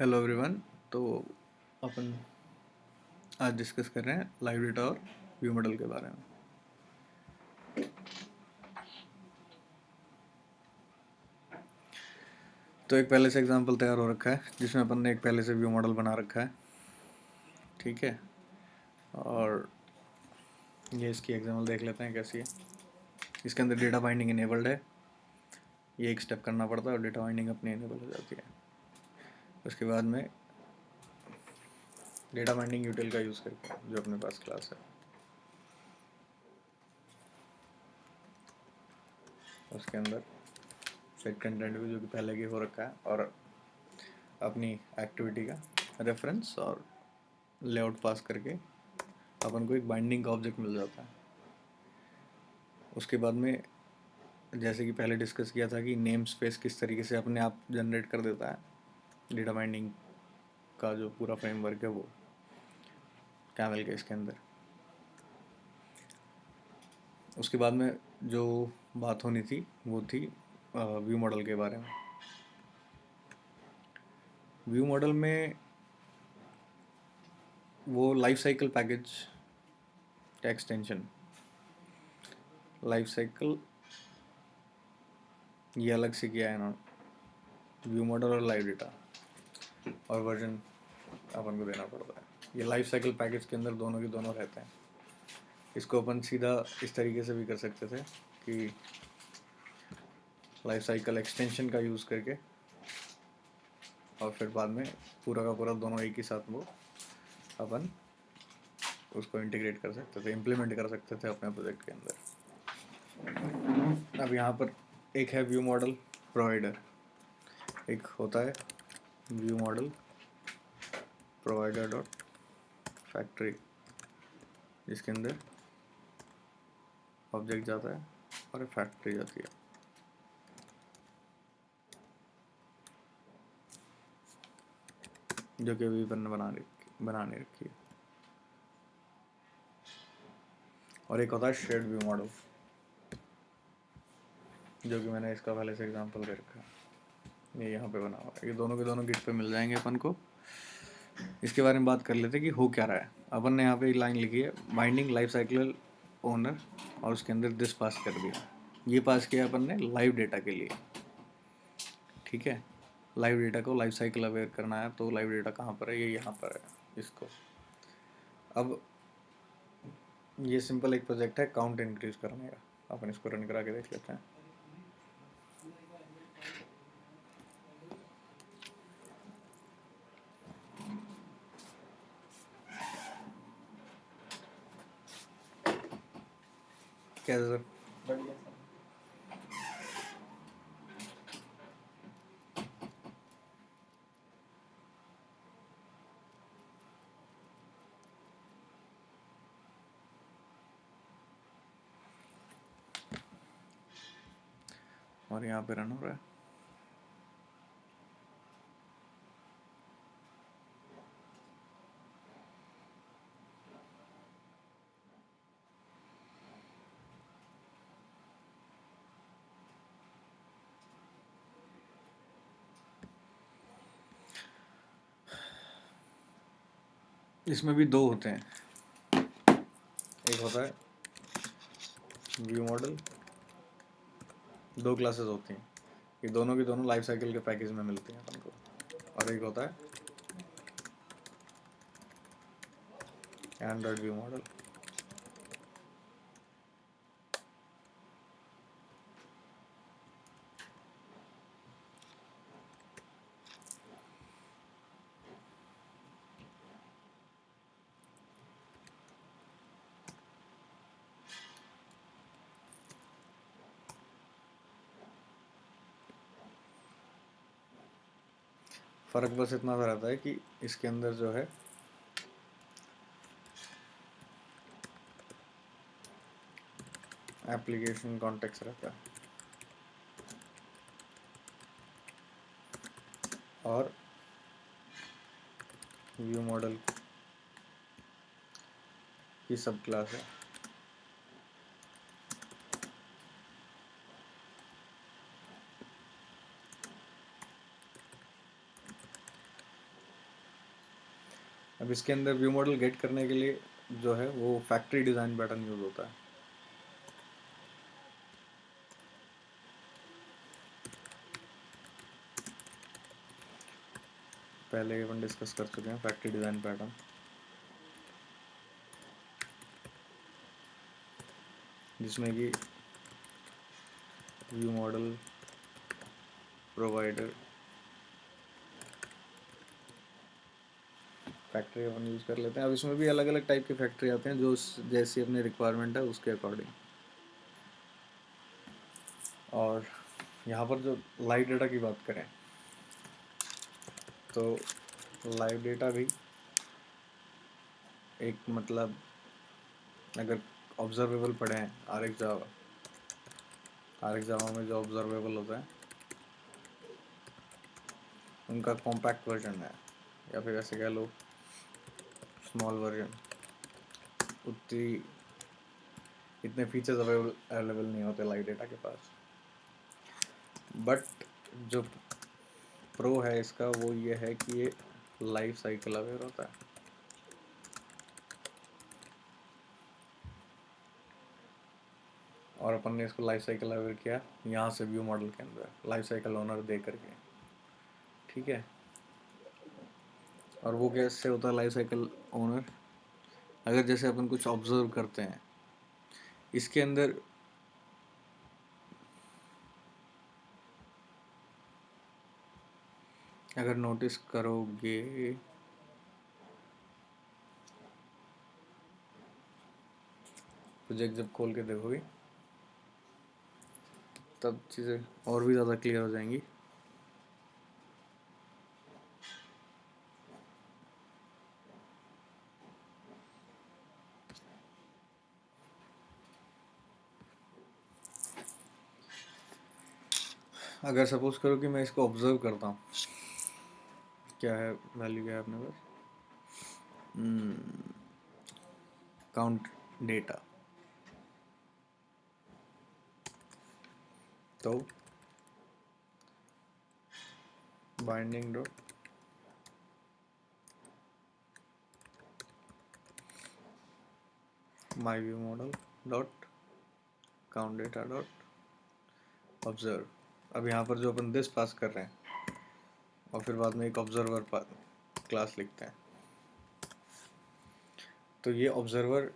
Hello everyone. तो अपन आज discuss कर रहे हैं लाइव डेटा और व्यू मॉडल के बारे में। तो एक पहले से एग्जांपल तैयार हो रखा है जिसमें अपन ने एक पहले से व्यू मॉडल बना रखा है, ठीक है। और ये इसकी एग्जांपल देख लेते हैं कैसी है। इसके अंदर डेटा बाइंडिंग इनेबल्ड है, ये एक स्टेप करना पड़ता है और डेटा बाइंडिंग अपनी इनेबल हो जाती है। उसके बाद में डेटा बाइंडिंग यूटिल का यूज़ करके जो अपने पास क्लास है, उसके अंदर सेट कंटेंट भी जो कि पहले की हो रखा है और अपनी एक्टिविटी का रेफरेंस और लेआउट पास करके अपन को एक बाइंडिंग का ऑब्जेक्ट मिल जाता है। उसके बाद में जैसे कि पहले डिस्कस किया था कि नेम स्पेस किस तरीके से अपने आप जनरेट कर देता है डेटा बाइंडिंग का जो पूरा फ्रेमवर्क है वो कैमल के इसके अंदर। उसके बाद में जो बात होनी थी वो थी व्यू मॉडल के बारे में। व्यू मॉडल में वो लाइफ साइकिल पैकेज का एक्सटेंशन, लाइफ साइकिल ये अलग से किया है ना, व्यू मॉडल और लाइव डेटा और वर्जन अपन को देना पड़ता है। ये लाइफ साइकिल पैकेज के अंदर दोनों के दोनों रहते हैं। इसको अपन सीधा इस तरीके से भी कर सकते थे कि लाइफ साइकिल एक्सटेंशन का यूज़ करके और फिर बाद में पूरा का पूरा दोनों एक ही साथ वो अपन उसको इंटीग्रेट कर सकते थे, इम्प्लीमेंट कर सकते थे अपने प्रोजेक्ट के अंदर। अब यहाँ पर एक है व्यू मॉडल प्रोवाइडर, एक होता है view model provider dot factory, जिसके अंदर ऑब्जेक्ट जाता है और फैक्ट्री जाती है। जो कि अभी अपन ने बनाने रखी है। और एक होता है शेयर्ड व्यू मॉडल, जो कि मैंने इसका पहले से एग्जांपल दे रखा है, ये यहाँ पे बना हुआ है। ये दोनों के दोनों गिट पे मिल जाएंगे अपन को। इसके बारे में बात कर लेते हैं कि हो क्या रहा है। अपन ने यहाँ पे लाइन लिखी है बाइंडिंग लाइफ साइकिल ओनर और उसके अंदर दिस पास कर दिया। ये पास किया अपन ने लाइव डेटा के लिए, ठीक है। लाइव डेटा को लाइफ साइकिल अवेयर करना है, तो लाइव डेटा कहाँ पर है, ये यहाँ पर है इसको। अब ये सिंपल एक प्रोजेक्ट है काउंट इंक्रीज करने का, अपन इसको रन करा के देख लेते हैं। कैसे सर? बढ़िया सर। और यहाँ पे रन हो रहा है। इसमें भी दो होते हैं, एक होता है व्यू मॉडल, दो क्लासेस होती हैं, ये दोनों की दोनों लाइफ साइकिल के पैकेज में मिलती हैं अपन को। और एक होता है एंड्रॉयड व्यू मॉडल। फ़र्क बस इतना सा रहता है कि इसके अंदर जो है एप्लीकेशन कॉन्टेक्स्ट रहता है और व्यू मॉडल की सब क्लास है। अब इसके अंदर व्यू मॉडल गेट करने के लिए जो है वो फैक्ट्री डिज़ाइन पैटर्न यूज़ होता है। पहले ये अपन डिस्कस कर चुके हैं फैक्ट्री डिज़ाइन पैटर्न, जिसमें कि व्यू मॉडल, प्रोवाइडर, फैक्ट्री अपन यूज़ कर लेते हैं। अब इसमें भी अलग अलग टाइप के फैक्ट्री आते हैं जो जैसी अपनी रिक्वायरमेंट है उसके अकॉर्डिंग। और यहाँ पर जो लाइव डेटा की बात करें तो लाइव डेटा भी एक मतलब अगर ऑब्जर्वेबल पढ़े हैं आर एक्स जावा में जो ऑब्जर्वेबल होता है उनका कॉम्पैक्ट वर्जन है, या फिर ऐसे कह लो स्मॉल वर्जन। उतनी इतने फीचर्स अवेलेबल नहीं होते लाइव डेटा के पास। बट जो प्रो है इसका वो ये है कि ये लाइफ साइकिल अवेयर होता है। और अपन ने इसको लाइफ साइकिल अवेयर किया यहाँ से व्यू मॉडल के अंदर लाइफ साइकिल ओनर दे करके, ठीक है। और वो कैसे होता है लाइफ साइकिल ओनर? अगर जैसे अपन कुछ ऑब्जर्व करते हैं इसके अंदर, अगर नोटिस करोगे प्रोजेक्ट जब खोल के देखोगे तब चीज़ें और भी ज़्यादा क्लियर हो जाएंगी। अगर सपोज करो कि मैं इसको ऑब्जर्व करता हूँ, क्या है वैल्यू, क्या है अपने पास काउंट डेटा, तो binding dot my view model dot count data dot observe. अब यहाँ पर जो अपन दिस पास कर रहे हैं और फिर बाद में एक ऑब्जर्वर क्लास लिखते हैं, तो ये ऑब्जर्वर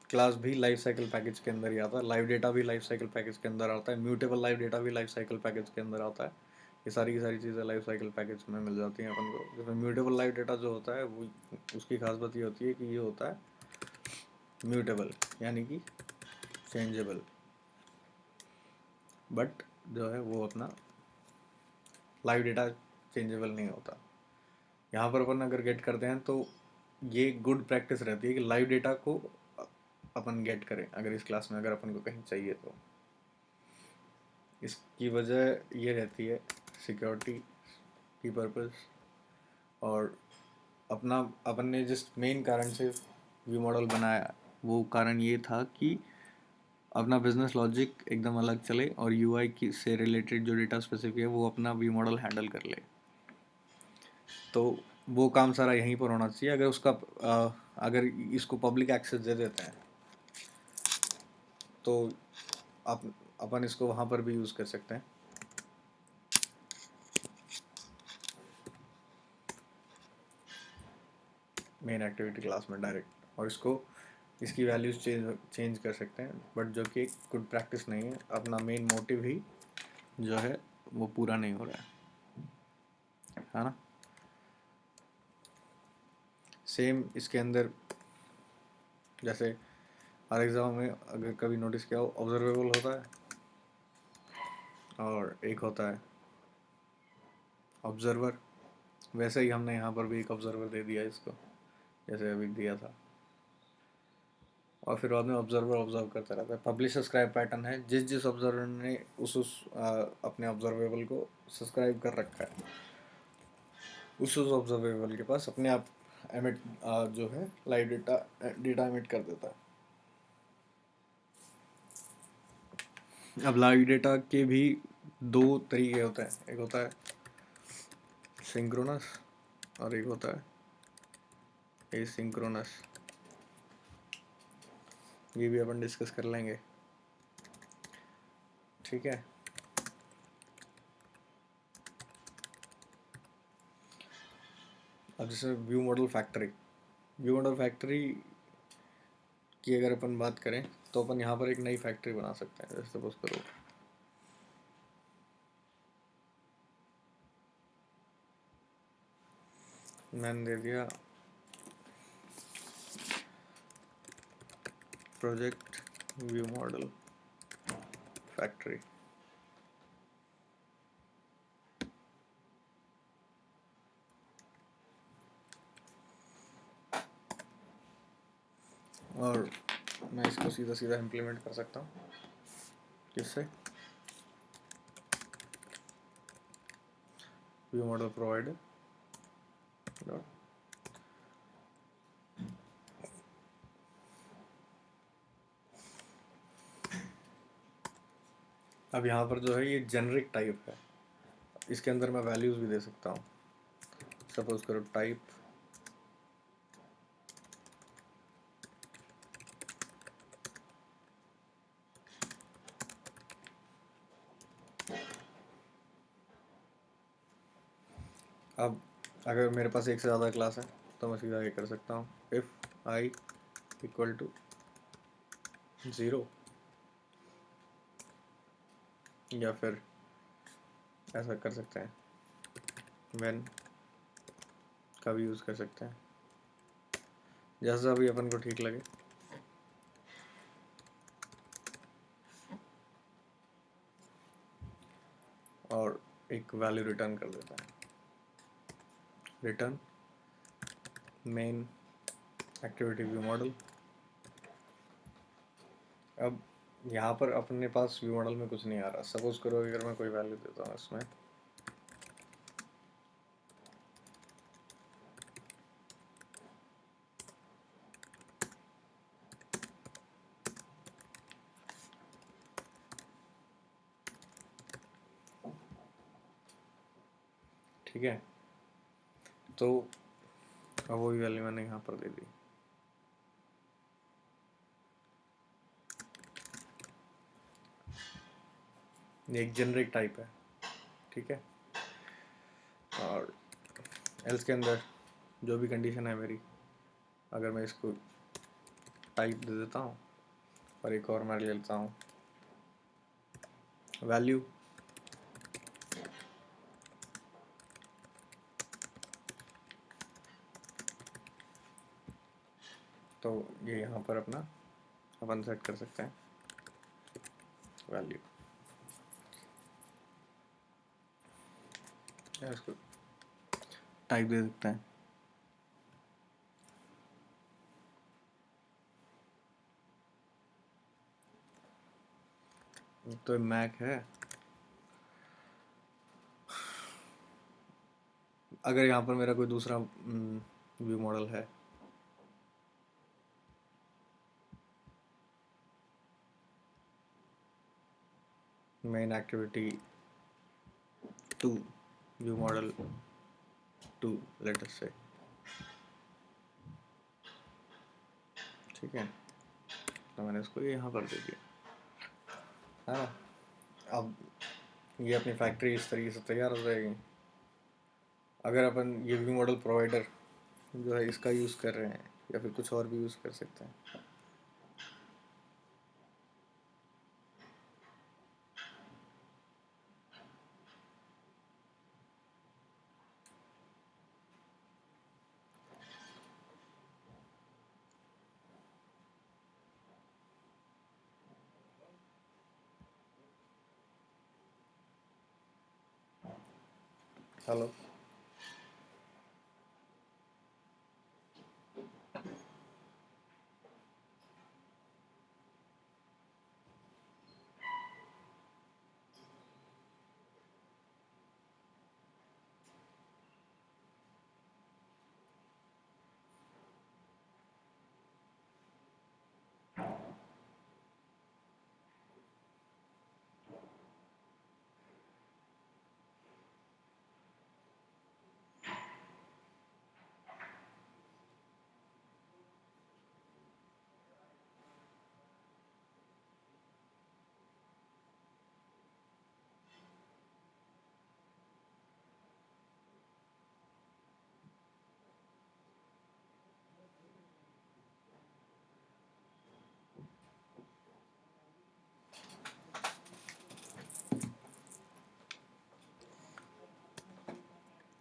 क्लास भी लाइफ साइकिल पैकेज के अंदर ही आता है। लाइव डेटा भी लाइफ साइकिल पैकेज के अंदर आता है। म्यूटेबल लाइव डेटा भी लाइफ साइकिल पैकेज के अंदर आता है। ये सारी की सारी चीज़ें लाइफ साइकिल पैकेज में मिल जाती हैं अपन को। जिसमें म्यूटेबल लाइव डेटा जो होता है वो उसकी खास बात ये होती है कि ये होता है म्यूटेबल, यानी कि चेंजेबल। बट जो है वो अपना लाइव डेटा चेंजेबल नहीं होता। यहाँ पर अपन अगर गेट करते हैं तो ये गुड प्रैक्टिस रहती है कि लाइव डेटा को अपन गेट करें अगर इस क्लास में, अगर अपन को कहीं चाहिए तो। इसकी वजह ये रहती है सिक्योरिटी की पर्पस, और अपन ने जिस मेन कारण से व्यू मॉडल बनाया वो कारण ये था कि अपना बिजनेस लॉजिक एकदम अलग चले और यूआई की से रिलेटेड जो डेटा स्पेसिफिक है वो अपना व्यू मॉडल हैंडल कर ले। तो वो काम सारा यहीं पर होना चाहिए। अगर इसको पब्लिक एक्सेस दे देते हैं तो अपन इसको वहाँ पर भी यूज़ कर सकते हैं। मेन एक्टिविटी क्लास में डायरेक्ट, और इसकी वैल्यूज चेंज कर सकते हैं, बट जो कि एक गुड प्रैक्टिस नहीं है। अपना मेन मोटिव ही जो है वो पूरा नहीं हो रहा है ना। सेम इसके अंदर जैसे हर एग्ज़ाम में अगर कभी नोटिस किया हो ऑब्जर्वेबल होता है और एक होता है ऑब्जर्वर, वैसे ही हमने यहाँ पर भी एक ऑब्जर्वर दे दिया इसको, जैसे अभी दिया था। और फिर बाद में ऑब्जर्वर ऑब्जर्व करता रहता है। पब्लिश सब्सक्राइब पैटर्न है, जिस ऑब्जर्वर ने अपने ऑब्जर्वेबल को सब्सक्राइब कर रखा है उस ऑब्जर्वेबल के पास अपने आप एमिट जो है लाइव डेटा एमिट कर देता है। अब लाइव डेटा के भी दो तरीके होते हैं, एक होता है सिंक्रोनस और एक होता है एसिंक्रोनस, ये भी अपन डिस्कस कर लेंगे, ठीक है। अब जैसे व्यू मॉडल फैक्ट्री की अगर अपन बात करें तो अपन यहाँ पर एक नई फैक्ट्री बना सकते हैं। जैसे सपोज करो मैंने दे दिया प्रोजेक्ट व्यू मॉडल फैक्ट्री, और मैं इसको सीधा सीधा इम्प्लीमेंट कर सकता हूँ। किससे? व्यू मॉडल प्रोवाइडर डॉट अब यहाँ पर जो है ये जेनरिक टाइप है, इसके अंदर मैं वैल्यूज भी दे सकता हूँ। सपोज करो टाइप अब अगर मेरे पास एक से ज़्यादा क्लास है तो मैं सीधा ये कर सकता हूँ, इफ़ आई इक्वल टू 0, या फिर ऐसा कर सकते हैं व्हेन का भी यूज़ कर सकते हैं, जैसा भी अपन को ठीक लगे। और एक वैल्यू रिटर्न कर देता है, return main activity view model. अब यहाँ पर अपने पास व्यू मॉडल में कुछ नहीं आ रहा। सपोज करो अगर मैं कोई वैल्यू देता हूँ इसमें, ठीक है, तो अब वही वैल्यू मैंने यहाँ पर दे दी। ये एक जेनरिक टाइप है, ठीक है। और एल्स के अंदर जो भी कंडीशन है मेरी, अगर मैं इसको टाइप दे देता हूँ और एक और मैं ले लेता हूँ वैल्यू, तो ये यहाँ पर अपना अपन सेट कर सकते हैं वैल्यू, या इसको टाइप दे सकते हैं। तो मैक है, अगर यहाँ पर मेरा कोई दूसरा व्यू मॉडल है, main activity 2 view model 2 let us से, ठीक है, तो मैंने इसको यहाँ पर दे दिया है ना। अब ये अपनी फैक्ट्री इस तरीके से तैयार हो जाएगी। अगर अपन ये व्यू मॉडल प्रोवाइडर जो है इसका यूज़ कर रहे हैं, या फिर कुछ और भी यूज़ कर सकते हैं। हेलो,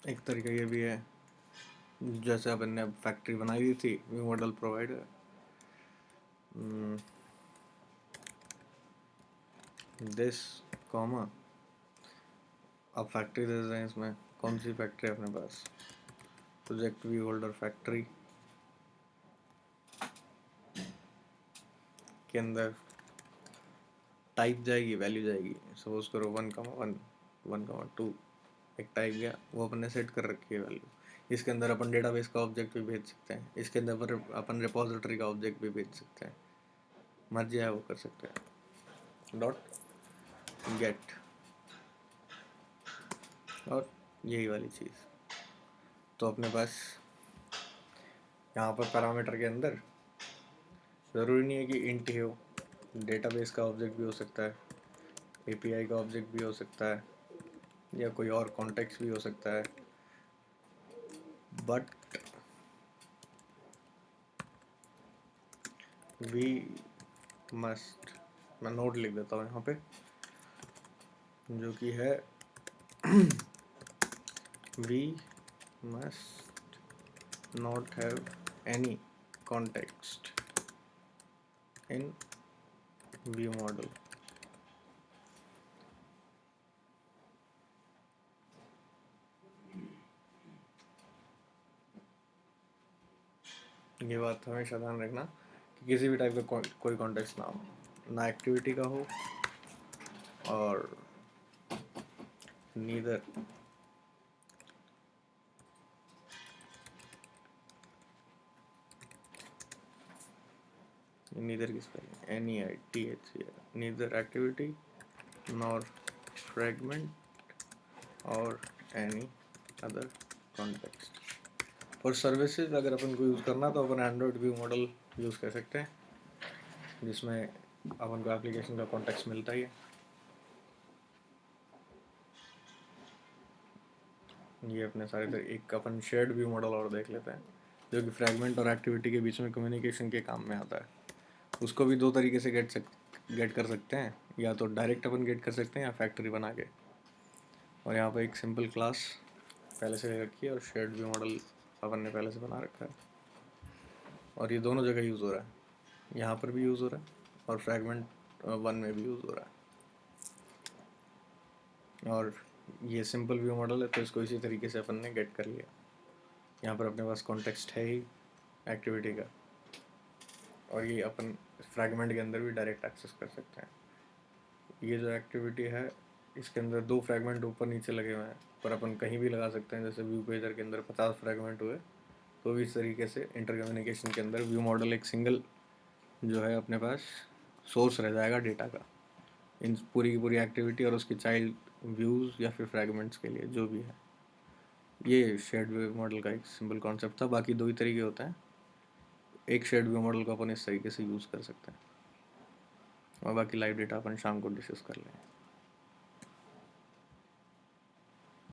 एक तरीका ये भी है, जैसे अपन ने अब फैक्ट्री बनाई दी थी view model provider, this comma, अब फैक्ट्री दे रहे हैं इसमें, कौन सी फैक्ट्री है अपने पास, प्रोजेक्ट व्यू होल्डर फैक्ट्री के अंदर टाइप जाएगी, वैल्यू जाएगी, सपोज करो 1,1 1,2 एक टाइप गया, वो अपन ने सेट कर रखी है वैल्यू। इसके अंदर अपन डेटाबेस का ऑब्जेक्ट भी भेज सकते हैं, इसके अंदर अपन रिपोजिटरी का ऑब्जेक्ट भी भेज सकते हैं, मर्जी है वो कर सकते हैं, डॉट गेट, और यही वाली चीज़। तो अपने पास यहाँ पर पैरामीटर के अंदर ज़रूरी नहीं है कि इंट ही हो, डेटाबेस का ऑब्जेक्ट भी हो सकता है, एपीआई का ऑब्जेक्ट भी हो सकता है, या कोई और कॉन्टेक्स्ट भी हो सकता है, बट वी मस्ट, मैं नोट लिख देता हूँ यहाँ पे, जो कि है we must not have any context in view model. ये बात हमेशा ध्यान रखना कि किसी भी टाइप का कोई कॉन्टेक्स्ट ना हो, ना एक्टिविटी का हो और नीदर नीदर की spelling NEITH, neither activity nor fragment और any other context. For services अगर अपन को यूज़ करना तो अपन एंड्रॉयड व्यू मॉडल यूज़ कर सकते हैं, जिसमें अपन को एप्लीकेशन का कॉन्टेक्स्ट मिलता ही है। ये अपने सारे एक अपन शेयर्ड व्यू मॉडल और देख लेते हैं, जो कि फ्रैगमेंट और एक्टिविटी के बीच में कम्युनिकेशन के काम में आता है। उसको भी दो तरीके से गेट कर सकते हैं, या तो डायरेक्ट अपन गेट कर सकते हैं या फैक्ट्री बना के। और यहाँ पर एक सिंपल क्लास पहले से रखी है और शेयर्ड व्यू मॉडल अपन ने पहले से बना रखा है, और ये दोनों जगह यूज़ हो रहा है, यहाँ पर भी यूज़ हो रहा है और फ्रैगमेंट 1 में भी यूज़ हो रहा है। और ये सिंपल व्यू मॉडल है तो इसको इसी तरीके से अपन ने गेट कर लिया। यहाँ पर अपने पास कॉन्टेक्स्ट है ही एक्टिविटी का, और ये अपन फ्रैगमेंट के अंदर भी डायरेक्ट एक्सेस कर सकते हैं। ये जो एक्टिविटी है इसके अंदर 2 फ्रैगमेंट ऊपर नीचे लगे हुए हैं, पर अपन कहीं भी लगा सकते हैं। जैसे व्यू पेजर के अंदर 50 फ्रैगमेंट हुए तो भी इस तरीके से इंटर कम्युनिकेशन के अंदर व्यू मॉडल एक सिंगल जो है अपने पास सोर्स रह जाएगा डेटा का, इन पूरी की पूरी एक्टिविटी और उसकी चाइल्ड व्यूज़ या फिर फ्रैगमेंट्स के लिए जो भी है। ये शेयर्ड व्यू मॉडल का एक सिंपल कॉन्सेप्ट था। बाकी 2 ही तरीके होते हैं, एक शेयर्ड व्यू मॉडल को अपन इस तरीके से यूज़ कर सकते हैं, और बाकी लाइव डेटा अपन शाम को डिस्कस कर लें।